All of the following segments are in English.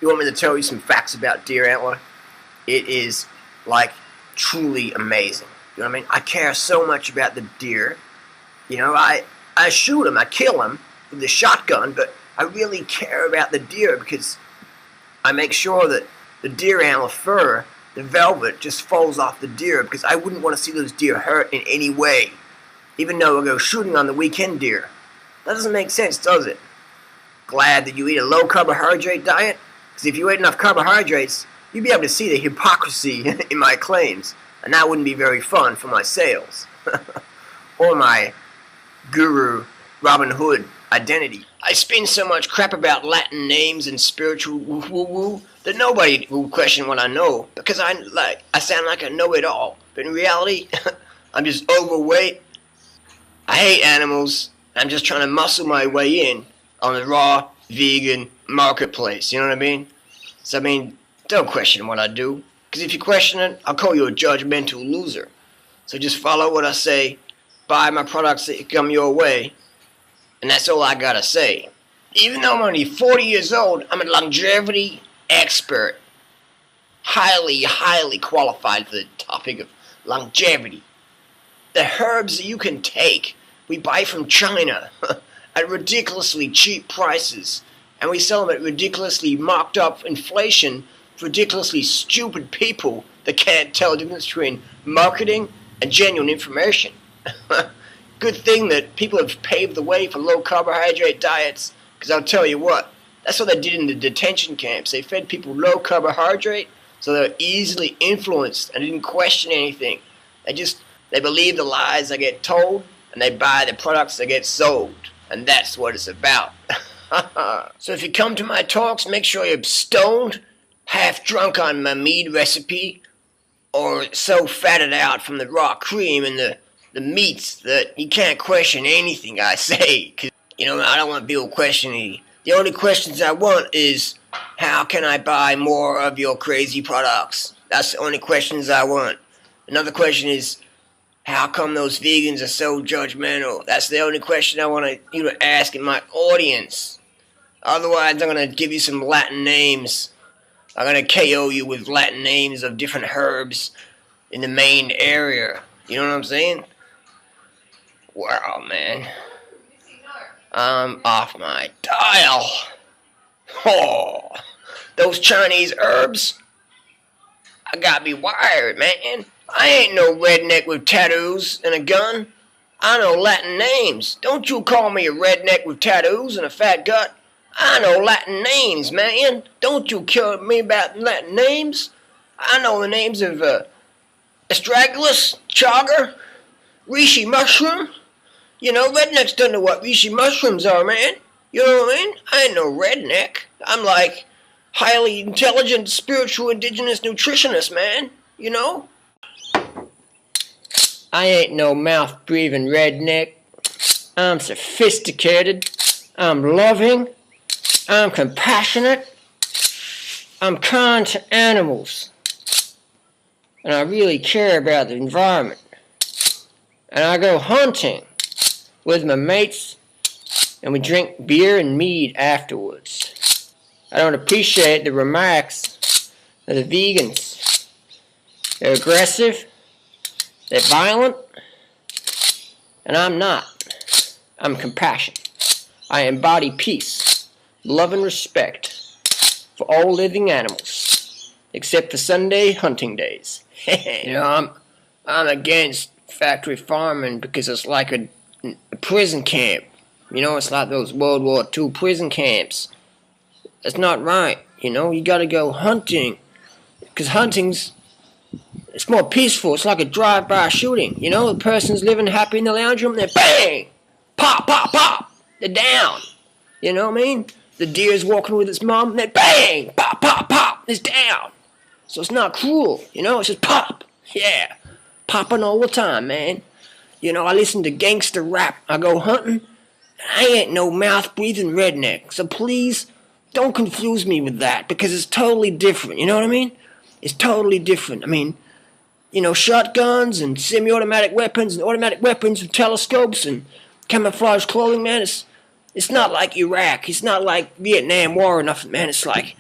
You want me to tell you some facts about deer antler? It is, like, truly amazing. You know what I mean? I care so much about the deer. You know, I shoot them, I kill them with the shotgun, but I really care about the deer because I make sure that the deer antler fur, the velvet, just falls off the deer because I wouldn't want to see those deer hurt in any way, even though I go shooting on the weekend deer. That doesn't make sense, does it? Glad that you eat a low carbohydrate diet, because if you ate enough carbohydrates, you'd be able to see the hypocrisy in my claims, and that wouldn't be very fun for my sales or my guru Robin Hood identity. I spin so much crap about Latin names and spiritual woo-woo that nobody will question what I know, because I sound like I know it all. But in reality, I'm just overweight. I hate animals. I'm just trying to muscle my way in on the raw vegan marketplace. You know what I mean? So I mean, don't question what I do, because if you question it, I'll call you a judgmental loser. So just follow what I say, buy my products that come your way, and that's all I gotta say. Even though I'm only 40 years old, I'm a longevity expert. Highly qualified for the topic of longevity. The herbs that you can take, we buy from China at ridiculously cheap prices, and we sell them at ridiculously marked up inflation for ridiculously stupid people that can't tell the difference between marketing and genuine information. Good thing that people have paved the way for low carbohydrate diets, because I'll tell you what, that's what they did in the detention camps. They fed people low carbohydrate so they were easily influenced and didn't question anything. They believe the lies they get told, and they buy the products that get sold. And that's what it's about. So if you come to my talks, make sure you're stoned, half drunk on my mead recipe, or so fatted out from the raw cream and the meats that you can't question anything I say. 'Cause, you know, I don't want people questioning. The only questions I want is, how can I buy more of your crazy products? That's the only questions I want. Another question is, how come those vegans are so judgmental? That's the only question I want you to ask in my audience. Otherwise, I'm going to give you some Latin names. I'm going to KO you with Latin names of different herbs in the main area. You know what I'm saying? Wow, man. I'm off my dial. Oh, those Chinese herbs, I got me wired, man. I ain't no redneck with tattoos and a gun. I know Latin names. Don't you call me a redneck with tattoos and a fat gut. I know Latin names, man. Don't you kill me about Latin names. I know the names of astragalus, chaga, reishi mushroom. You know, rednecks don't know what reishi mushrooms are, man. You know what I mean? I ain't no redneck. I'm like highly intelligent, spiritual, indigenous nutritionist, man. You know? I ain't no mouth-breathing redneck. I'm sophisticated. I'm loving. I'm compassionate. I'm kind to animals. And I really care about the environment. And I go hunting with my mates, and we drink beer and mead afterwards. I don't appreciate the remarks of the vegans. They're aggressive, they're violent, and I'm not. I'm compassionate. I embody peace, love, and respect for all living animals, except for Sunday hunting days. You know, I'm against factory farming because it's like a prison camp. You know, it's like those World War II prison camps. It's not right, you know. You gotta go hunting, because it's more peaceful. It's like a drive-by shooting, you know. The person's living happy in the lounge room, they're bang! Pop, pop, pop! They're down. You know what I mean? The deer's walking with its mom, they're bang! Pop, pop, pop! It's down. So it's not cruel, you know. It's just pop. Yeah. Popping all the time, man. You know, I listen to gangster rap. I go hunting. I ain't no mouth-breathing redneck. So please, don't confuse me with that, because it's totally different. You know what I mean? It's totally different. I mean, you know, shotguns and semi-automatic weapons and automatic weapons and telescopes and camouflage clothing, man. It's not like Iraq. It's not like Vietnam War or nothing, man. It's like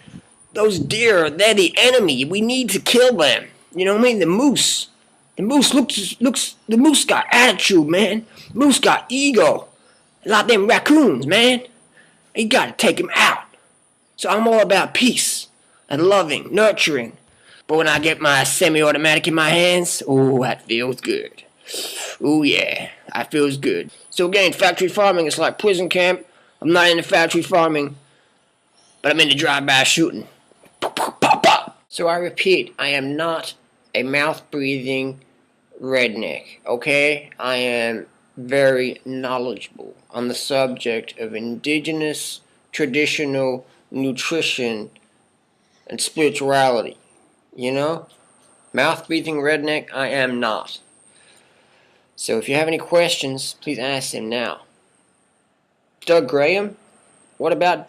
Those deer, they're the enemy. We need to kill them. You know what I mean? The moose. The moose the moose got attitude, man. Moose got ego. Like them raccoons, man. You gotta take them out. So I'm all about peace and loving, nurturing. But when I get my semi-automatic in my hands, oh, that feels good. Oh yeah, that feels good. So again, factory farming is like prison camp. I'm not into factory farming, but I'm into drive-by shooting. So I repeat, I am not a mouth-breathing redneck, okay? I am very knowledgeable on the subject of indigenous, traditional nutrition and spirituality. You know? Mouth-breathing redneck, I am not. So if you have any questions, please ask them now. Doug Graham? What about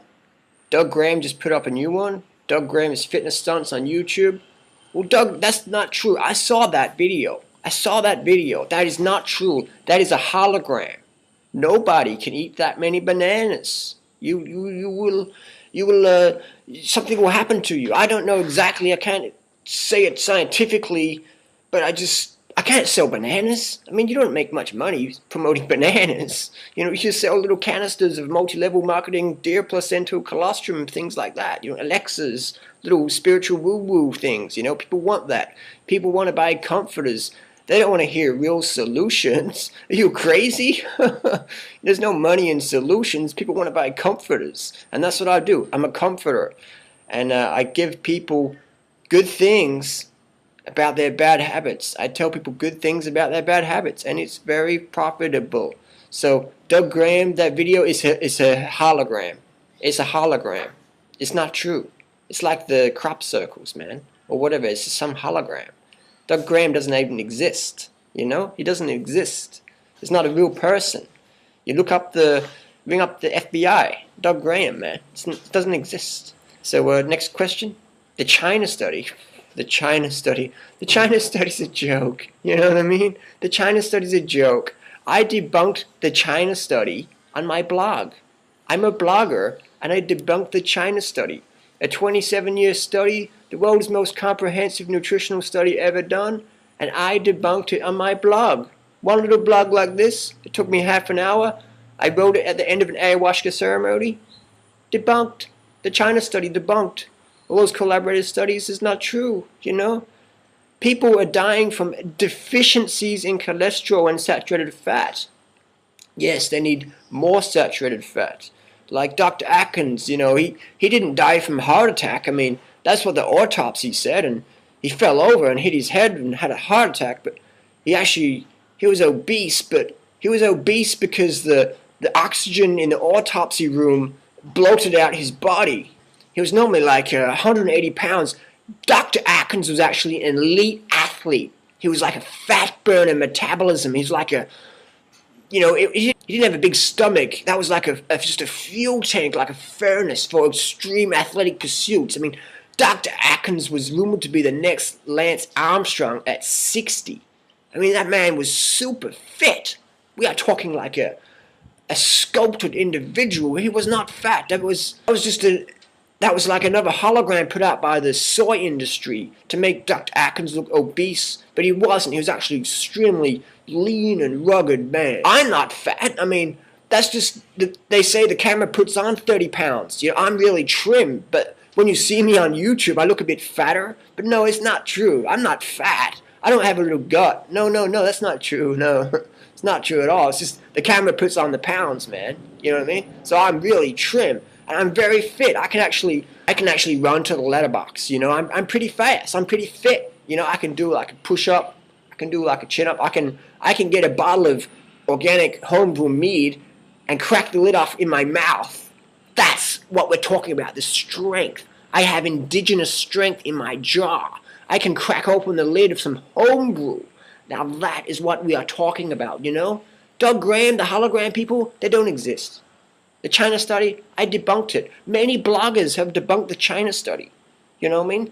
Doug Graham just put up a new one? Doug Graham's fitness stunts on YouTube? Well, Doug, that's not true. I saw that video. That is not true. That is a hologram. Nobody can eat that many bananas. You will, something will happen to you. I don't know exactly. I can't say it scientifically, but I can't sell bananas. I mean, you don't make much money promoting bananas. You know, you just sell little canisters of multi-level marketing, deer placental colostrum, things like that. You know, Alexas, little spiritual woo-woo things. You know, people want that. People want to buy comforters. They don't want to hear real solutions. Are you crazy? There's no money in solutions. People want to buy comforters. And that's what I do. I'm a comforter. And I give people good things about their bad habits. I tell people good things about their bad habits, and it's very profitable. So Doug Graham, that video is a hologram. It's a hologram. It's not true. It's like the crop circles, man, or whatever. It's just some hologram. Doug Graham doesn't even exist. You know, he doesn't exist. He's not a real person. You ring up the FBI. Doug Graham, man, it doesn't exist. So next question, the China study. The China study. The China study's a joke. You know what I mean? The China study's a joke. I debunked the China study on my blog. I'm a blogger, and I debunked the China study. A 27-year study, the world's most comprehensive nutritional study ever done, and I debunked it on my blog. One little blog like this, it took me half an hour. I wrote it at the end of an ayahuasca ceremony. Debunked. The China study debunked. All those collaborative studies is not true, you know? People are dying from deficiencies in cholesterol and saturated fat. Yes, they need more saturated fat. Like Dr. Atkins, you know, he didn't die from a heart attack. I mean, that's what the autopsy said, and he fell over and hit his head and had a heart attack, but he was obese, but he was obese because the oxygen in the autopsy room bloated out his body. He was normally like 180 pounds. Dr. Atkins was actually an elite athlete. He was like a fat burner metabolism. He's like a, you know, he didn't have a big stomach. That was like just a fuel tank, like a furnace for extreme athletic pursuits. I mean, Dr. Atkins was rumored to be the next Lance Armstrong at 60. I mean, that man was super fit. We are talking like a sculpted individual. He was not fat. That was like another hologram put out by the soy industry to make Dr. Atkins look obese, but he wasn't. He was actually extremely lean and rugged man. I'm not fat. I mean, that's just, they say the camera puts on 30 pounds. You know, I'm really trim, but when you see me on YouTube, I look a bit fatter. But no, it's not true. I'm not fat. I don't have a little gut. No, that's not true. No, it's not true at all. It's just the camera puts on the pounds, man. You know what I mean? So I'm really trim. And I'm very fit. I can actually run to the letterbox. You know, I'm pretty fast. I'm pretty fit. You know, I can do like a push-up. I can do like a chin-up. I can get a bottle of organic homebrew mead and crack the lid off in my mouth. That's what we're talking about, the strength. I have indigenous strength in my jaw. I can crack open the lid of some homebrew. Now that is what we are talking about, you know? Doug Graham, the hologram people, they don't exist. The China study, I debunked it. Many bloggers have debunked the China study. You know what I mean?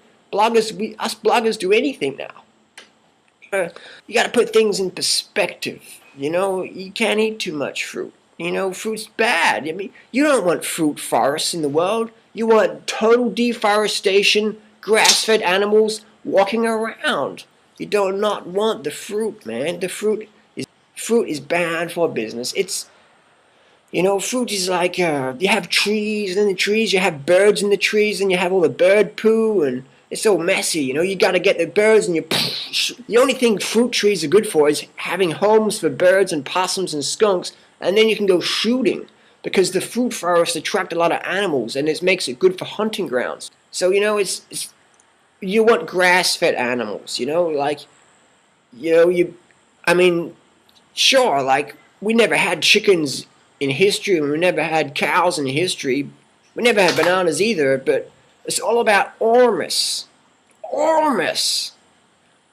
Us bloggers do anything now. You got to put things in perspective. You know, you can't eat too much fruit. You know, fruit's bad. I mean, you don't want fruit forests in the world. You want total deforestation, grass-fed animals walking around. You do not want the fruit, man. The fruit is bad for business. It's, you know, fruit is like, you have trees, and in the trees you have birds in the trees, and you have all the bird poo, and it's so messy, you know. You gotta get the birds, and the only thing fruit trees are good for is having homes for birds and possums and skunks, and then you can go shooting, because the fruit forests attract a lot of animals, and it makes it good for hunting grounds. So, you know, it's you want grass-fed animals, you know, like, you know, I mean, sure, like, we never had chickens in history, and we never had cows in history. We never had bananas either, but it's all about ormus. Ormus!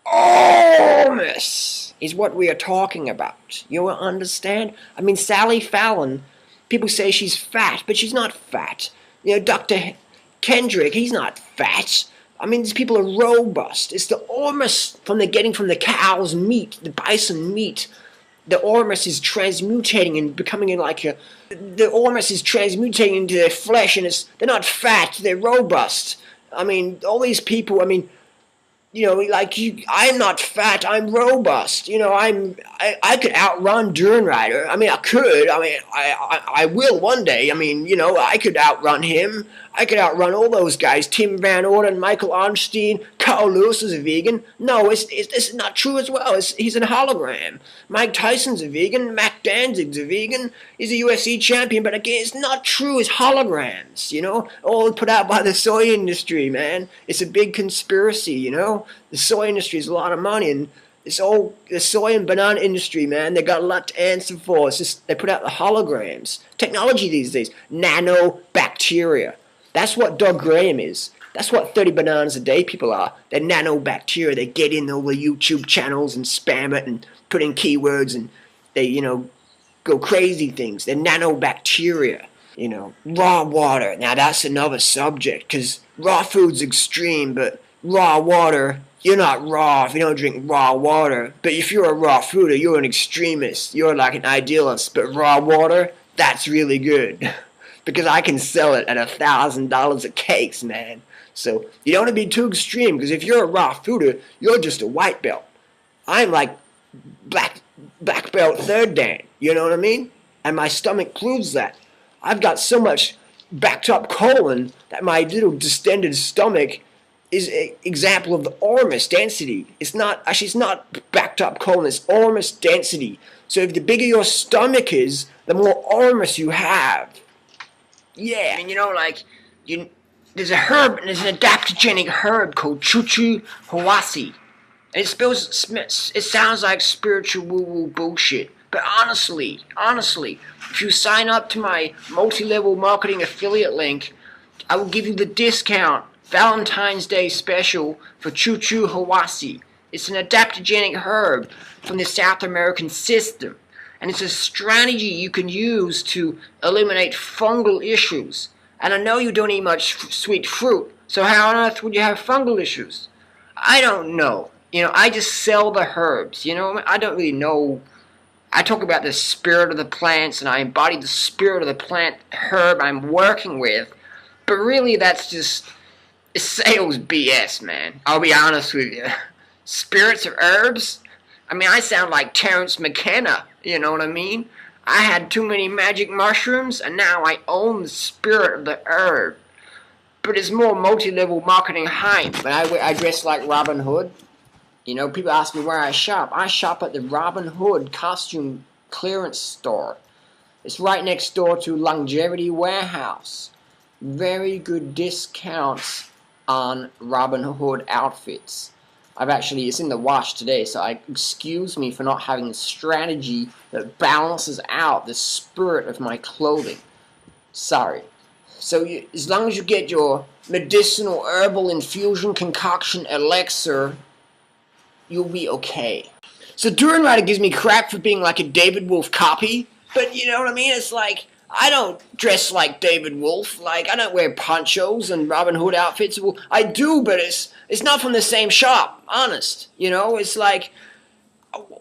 Ormus is what we are talking about. You understand? I mean, Sally Fallon, people say she's fat, but she's not fat. You know, Dr. Kendrick, he's not fat. I mean, these people are robust. It's the ormus getting from the cow's meat, the bison meat. The ormus is transmutating and becoming the ormus is transmutating into their flesh, and they're not fat, they're robust. I mean, all these people, I mean, you know, like, I'm not fat, I'm robust. You know, I could outrun Durianrider. I mean, I could. I mean, I will one day. I mean, you know, I could outrun him. I could outrun all those guys. Tim Van Orden, Michael Arnstein, Carl Lewis is a vegan. No, it's not true as well. He's a hologram. Mike Tyson's a vegan. Mac Danzig's a vegan. He's a UFC champion. But again, it's not true. It's holograms, you know, all put out by the soy industry, man. It's a big conspiracy, you know. The soy industry is a lot of money, and the soy and banana industry, man, they got a lot to answer for. It's just they put out the holograms. Technology these days, nanobacteria. That's what Doug Graham is. That's what 30 bananas a day people are. They're nanobacteria. They get in all the YouTube channels and spam it and put in keywords, and they, you know, go crazy things. They're nanobacteria. You know, raw water. Now that's another subject, because raw food's extreme, but raw water, you're not raw if you don't drink raw water. But if you're a raw fooder, you're an extremist. You're like an idealist. But raw water, that's really good. Because I can sell it at $1,000 a case, man. So you don't want to be too extreme, because if you're a raw fooder, you're just a white belt. I'm like black belt third dan. You know what I mean? And my stomach proves that. I've got so much backed up colon that my little distended stomach is an example of the ormus density. It's not backed up colon, it's ormus density. So if the bigger your stomach is, the more ormus you have. Yeah, I mean, you know, like, there's a herb, there's an adaptogenic herb called Chuchu Hawasi. And it sounds like spiritual woo-woo bullshit. But honestly, if you sign up to my multi-level marketing affiliate link, I will give you the discount Valentine's Day special for Chuchu Hawasi. It's an adaptogenic herb from the South American system. And it's a strategy you can use to eliminate fungal issues. And I know you don't eat much sweet fruit, so how on earth would you have fungal issues? I don't know. You know, I just sell the herbs, you know? I don't really know. I talk about the spirit of the plants, and I embody the spirit of the plant herb I'm working with. But really, that's just, it's sales BS, man. I'll be honest with you. Spirits of herbs? I mean, I sound like Terrence McKenna, you know what I mean? I had too many magic mushrooms, and now I own the spirit of the herb. But it's more multi-level marketing hype. But I dress like Robin Hood. You know, people ask me where I shop. I shop at the Robin Hood costume clearance store. It's right next door to Longevity Warehouse. Very good discounts on Robin Hood outfits. It's in the wash today, so excuse me for not having a strategy that balances out the spirit of my clothing. Sorry. So as long as you get your medicinal herbal infusion concoction elixir, you'll be okay. So Durianrider gives me crap for being like a David Wolf copy, but you know what I mean? It's like, I don't dress like David Wolf. Like, I don't wear ponchos and Robin Hood outfits. Well, I do, but it's not from the same shop, honest. You know, it's like,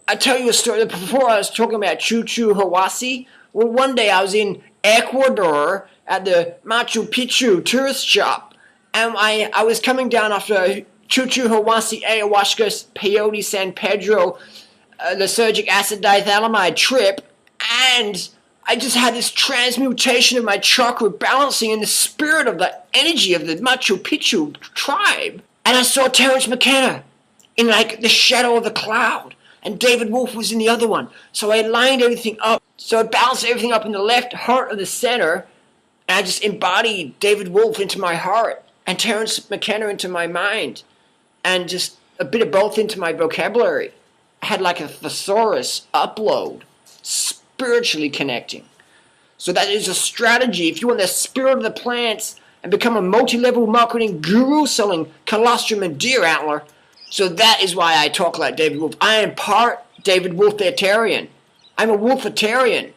I tell you a story. Before I was talking about Chuchu Hawasi. Well, one day I was in Ecuador, at the Machu Picchu tourist shop, and I was coming down after Chuchu Hawasi Ayahuasca Peyote San Pedro lysergic acid diethylamide trip, and I just had this transmutation of my chakra balancing in the spirit of the energy of the Machu Picchu tribe. And I saw Terence McKenna in like the shadow of the cloud, and David Wolf was in the other one. So I lined everything up. So I balanced everything up in the left heart of the center, and I just embodied David Wolf into my heart and Terence McKenna into my mind, and just a bit of both into my vocabulary. I had like a thesaurus upload, spiritually connecting. So that is a strategy if you want the spirit of the plants and become a multi-level marketing guru selling colostrum and deer antler. So that is why I talk like David Wolf. I am part David Wolfitarian. I'm a Wolfitarian.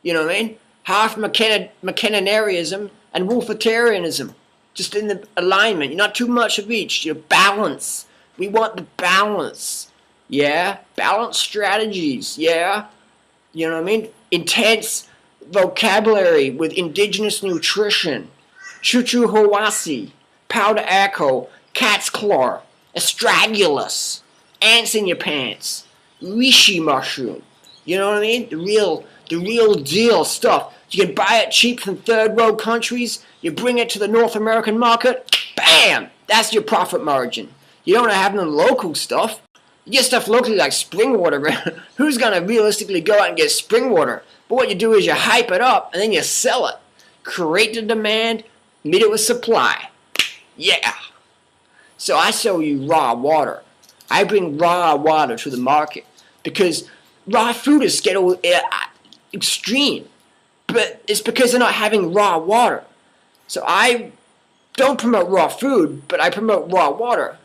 You know what I mean? Half McKennaism and Wolfitarianism. Just in the alignment. Not too much of each. Balance. We want the balance. Yeah? Balanced strategies. Yeah? You know what I mean? Intense vocabulary with indigenous nutrition. Chuchu Hawasi. Powder echo. Cat's claw. Astragalus. Ants in your pants. Reishi mushroom. You know what I mean? The real deal stuff. You can buy it cheap from third world countries. You bring it to the North American market. Bam! That's your profit margin. You don't have no local stuff. You get stuff locally like spring water. Who's going to realistically go out and get spring water? But what you do is you hype it up and then you sell it. Create the demand, meet it with supply. Yeah. So I sell you raw water. I bring raw water to the market because raw food is getting extreme. But it's because they're not having raw water. So I don't promote raw food, but I promote raw water.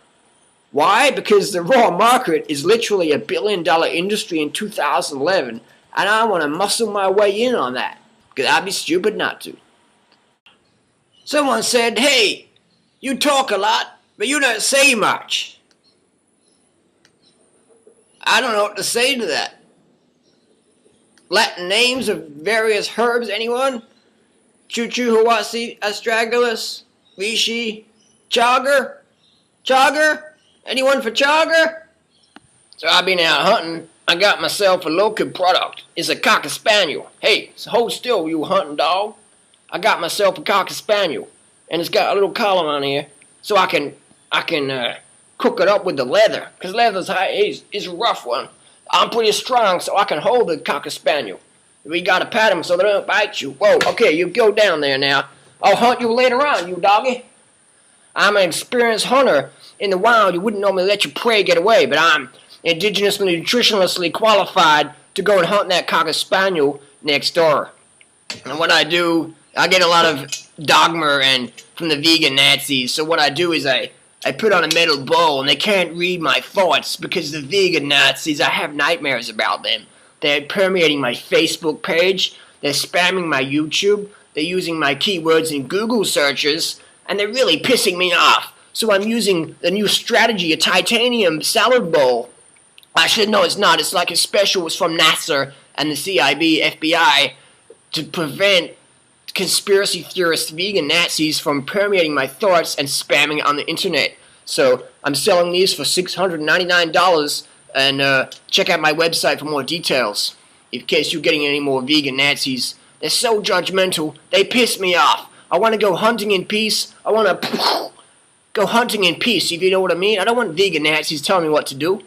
Why? Because the raw market is literally $1 billion industry in 2011, and I want to muscle my way in on that, because I'd be stupid not to. Someone said, hey, you talk a lot, but you don't say much. I don't know what to say to that. Latin names of various herbs, anyone? Chuchu Hawasi Astragalus, Reishi, Chaga? Chaga? Anyone for chaga? So I've been out hunting. I got myself a local product. It's a Cocker Spaniel. Hey, so hold still, you hunting dog. I got myself a Cocker Spaniel, and it's got a little collar on here, so I can cook it up with the leather, because leather's is a rough one. I'm pretty strong, so I can hold the Cocker Spaniel. We gotta pat them so they don't bite you. Whoa, okay, you go down there now. I'll hunt you later on, you doggy. I'm an experienced hunter. In the wild, you wouldn't normally let your prey get away, but I'm indigenously, nutritionally qualified to go and hunt that Cocker Spaniel next door. And what I do, I get a lot of dogma and from the vegan Nazis, so what I do is I put on a metal bowl, and they can't read my thoughts because the vegan Nazis, I have nightmares about them. They're permeating my Facebook page, they're spamming my YouTube, they're using my keywords in Google searches, and they're really pissing me off. So I'm using the new strategy, a titanium salad bowl. Actually, no, it's not. It's like a special. It's from NASA and the CIB, FBI, to prevent conspiracy theorist vegan Nazis from permeating my thoughts and spamming it on the internet. So I'm selling these for $699, and check out my website for more details. In case you're getting any more vegan Nazis. They're so judgmental. They piss me off. I want to go hunting in peace. I want to go hunting in peace, if you know what I mean. I don't want vegan Nazis telling me what to do.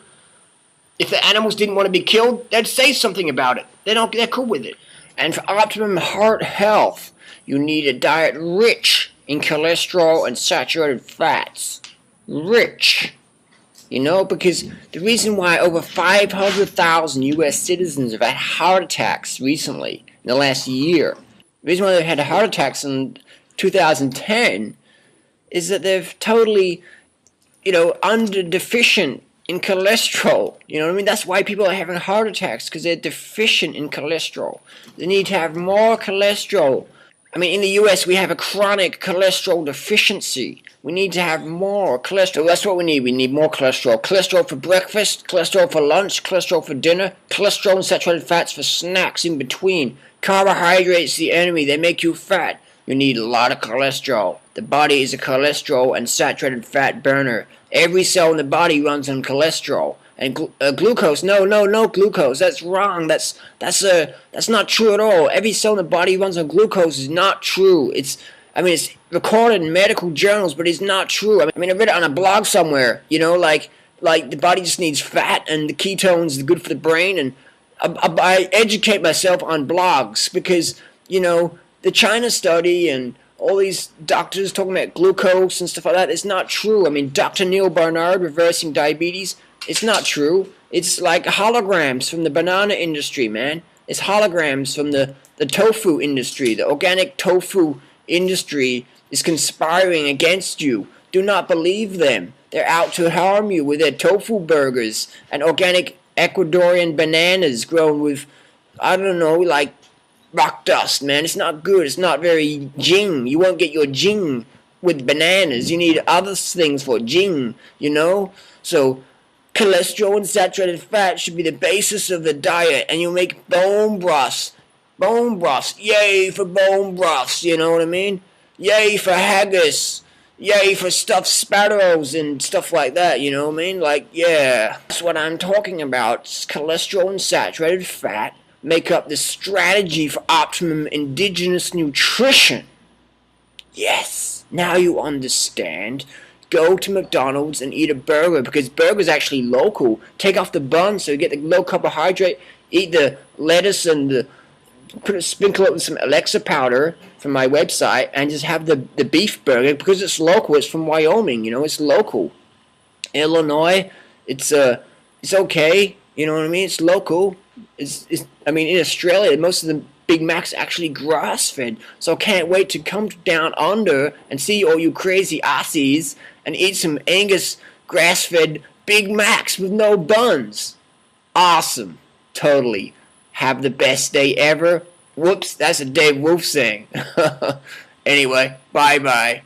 If the animals didn't want to be killed, they'd say something about it. They're cool with it. And for optimum heart health, you need a diet rich in cholesterol and saturated fats. Rich. You know, because the reason why over 500,000 U.S. citizens have had heart attacks recently, in the last year, the reason why they've had heart attacks in 2010 is that they're totally, under deficient in cholesterol. You know what I mean? That's why people are having heart attacks, because they're deficient in cholesterol. They need to have more cholesterol. I mean, in the U.S., we have a chronic cholesterol deficiency. We need to have more cholesterol. That's what we need. We need more cholesterol. Cholesterol for breakfast, cholesterol for lunch, cholesterol for dinner, cholesterol and saturated fats for snacks in between. Carbohydrates, the enemy. They make you fat. you need a lot of cholesterol. The body is a cholesterol and saturated fat burner. Every cell in the body runs on cholesterol and glucose. No glucose. That's wrong. That's not true at all. Every cell in the body runs on glucose is not true. It's recorded in medical journals, but it's not true. I read it on a blog somewhere. Like the body just needs fat and the ketones are good for the brain. And I educate myself on blogs because the China study and all these doctors talking about glucose and stuff like that. It's not true. Dr. Neil Barnard reversing diabetes. It's not true. It's like holograms from the banana industry, man. It's holograms from the tofu industry. The organic tofu industry is conspiring against you. Do not believe them. They're out to harm you with their tofu burgers and organic Ecuadorian bananas grown with, like rock dust, man. It's not good. It's not very jing. You won't get your jing with bananas. You need other things for jing, So cholesterol and saturated fat should be the basis of the diet, and you'll make bone broths. Bone broths. Yay for bone broths, you know what I mean? Yay for haggis. Yay for stuffed sparrows and stuff like that, you know what I mean? Like, yeah. That's what I'm talking about. Cholesterol and saturated fat make up the strategy for optimum indigenous nutrition. Yes. Now you understand. Go to McDonald's and eat a burger because burger's actually local. Take off the bun so you get the low carbohydrate. Eat the lettuce and sprinkle it with some Alexa powder from my website and just have the beef burger because it's local. It's from Wyoming, it's local. Illinois, it's okay, you know what I mean? It's local. In Australia, most of the Big Mac's actually grass-fed, so I can't wait to come down under and see all you crazy Aussies and eat some Angus grass-fed Big Macs with no buns. Awesome. Totally. Have the best day ever. Whoops, that's a Dave Wolf saying. Anyway, bye-bye.